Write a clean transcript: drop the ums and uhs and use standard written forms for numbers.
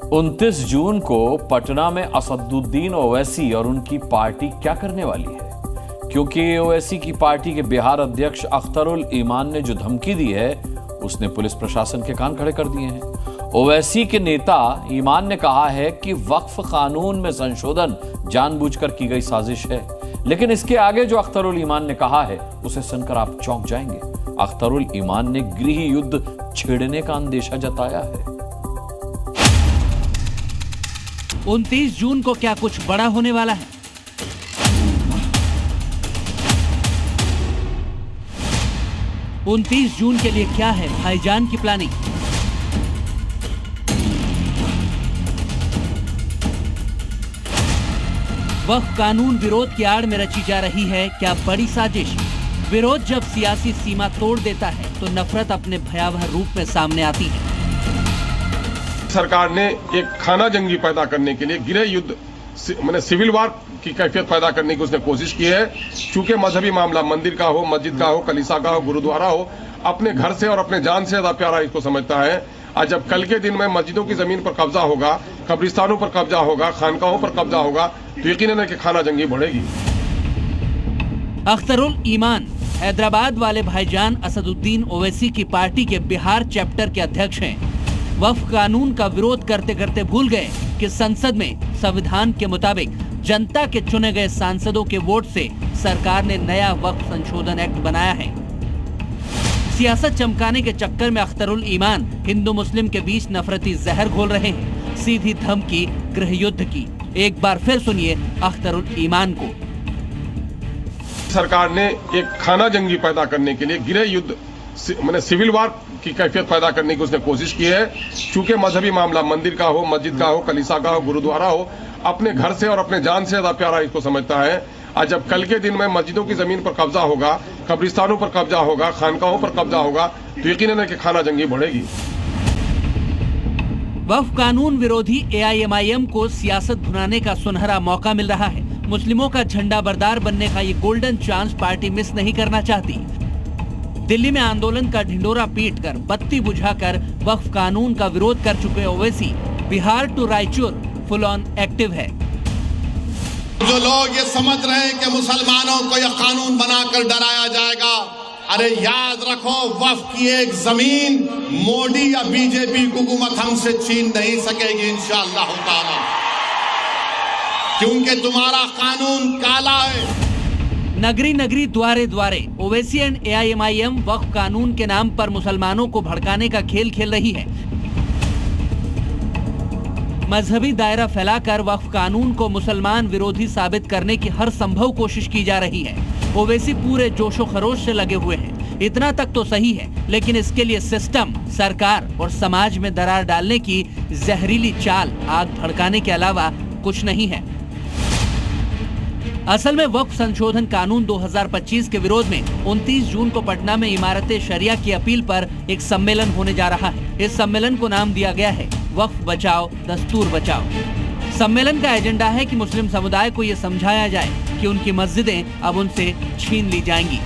29 जून को पटना में असदुद्दीन ओवैसी और उनकी पार्टी क्या करने वाली है? क्योंकि ओवैसी की पार्टी के बिहार अध्यक्ष अख्तरुल ईमान ने जो धमकी दी है, उसने पुलिस प्रशासन के कान खड़े कर दिए हैं। ओवैसी के नेता ईमान ने कहा है कि वक्फ कानून में संशोधन जानबूझकर की गई साजिश है, लेकिन इसके आगे जो अख्तरुल ईमान ने कहा है, उसे सुनकर आप चौंक जाएंगे। अख्तरुल ईमान ने गृह युद्ध छेड़ने का अंदेशा जताया है। 29 जून को क्या कुछ बड़ा होने वाला है? उनतीस जून के लिए क्या है भाईजान की प्लानिंग? वक्फ कानून विरोध की आड़ में रची जा रही है क्या बड़ी साजिश? विरोध जब सियासी सीमा तोड़ देता है तो नफरत अपने भयावह रूप में सामने आती है। सरकार ने एक खाना जंगी पैदा करने के लिए गृह युद्ध मैंने सिविल वार की कैफियत पैदा करने की उसने कोशिश की है। चूंकि मजहबी मामला मंदिर का हो, मस्जिद का हो, कलीसा का हो, गुरुद्वारा हो, अपने घर से और अपने जान से ज्यादा प्यारा इसको समझता है। आज जब कल के दिन में मस्जिदों की जमीन पर कब्जा होगा, कब्रिस्तानों पर कब्जा होगा, खानकाहों पर कब्जा होगा, तो यकीनन है कि खाना जंगी बढ़ेगी। अख्तरुल ईमान हैदराबाद वाले भाईजान असदुद्दीन ओवैसी की पार्टी के बिहार चैप्टर के अध्यक्ष हैं। वक्फ कानून का विरोध करते करते भूल गए कि संसद में संविधान के मुताबिक जनता के चुने गए सांसदों के वोट से सरकार ने नया वक्फ संशोधन एक्ट बनाया है। सियासत चमकाने के चक्कर में अख्तरुल ईमान हिंदू मुस्लिम के बीच नफरती जहर घोल रहे हैं। सीधी धमकी गृह युद्ध की। एक बार फिर सुनिए अख्तरुल ईमान को। सरकार ने एक खाना जंगी पैदा करने के लिए गृह युद्ध मैंने सिविल वार की कैफियत पैदा करने की उसने कोशिश की है। चूंकि मजहबी मामला मंदिर का हो, मस्जिद का हो, कलीसा का हो, गुरुद्वारा हो, अपने घर से और अपने जान से ज्यादा प्यारा इसको समझता है। आज जब कल के दिन में मस्जिदों की जमीन पर कब्जा होगा, कब्रिस्तानों पर कब्जा होगा, खानकाहों पर कब्जा होगा, तो यकीनन है कि खाना जंगी बढ़ेगी। वक्फ कानून विरोधी AIMIM को सियासत भुनाने का सुनहरा मौका मिल रहा है। मुस्लिमों का झंडा बरदार बनने का ये गोल्डन चांस पार्टी मिस नहीं करना चाहती। दिल्ली में आंदोलन का ढिंडोरा पीटकर बत्ती बुझाकर वक्फ कानून का विरोध कर चुके Owaisi Bihar to Raichur full on active है। जो लोग ये समझ रहे हैं कि मुसलमानों को यह कानून बनाकर डराया जाएगा, अरे याद रखो, वक्फ की एक जमीन मोदी या बीजेपी हुकूमत हमसे छीन नहीं सकेगी इंशाअल्लाह ताला, क्योंकि तुम्हारा कानून काला है। नगरी नगरी द्वारे द्वारे ओवैसी एंड AIMIM वक्फ कानून के नाम पर मुसलमानों को भड़काने का खेल खेल रही है। मजहबी दायरा फैलाकर वक्फ कानून को मुसलमान विरोधी साबित करने की हर संभव कोशिश की जा रही है। ओवैसी पूरे जोशो खरोश से लगे हुए हैं। इतना तक तो सही है, लेकिन इसके लिए सिस्टम, सरकार और समाज में दरार डालने की जहरीली चाल आग भड़काने के अलावा कुछ नहीं है। असल में वक्फ संशोधन कानून 2025 के विरोध में 29 जून को पटना में इमारते शरिया की अपील पर एक सम्मेलन होने जा रहा है। इस सम्मेलन को नाम दिया गया है वक्फ बचाओ दस्तूर बचाओ। सम्मेलन का एजेंडा है कि मुस्लिम समुदाय को ये समझाया जाए कि उनकी मस्जिदें अब उनसे छीन ली जाएंगी।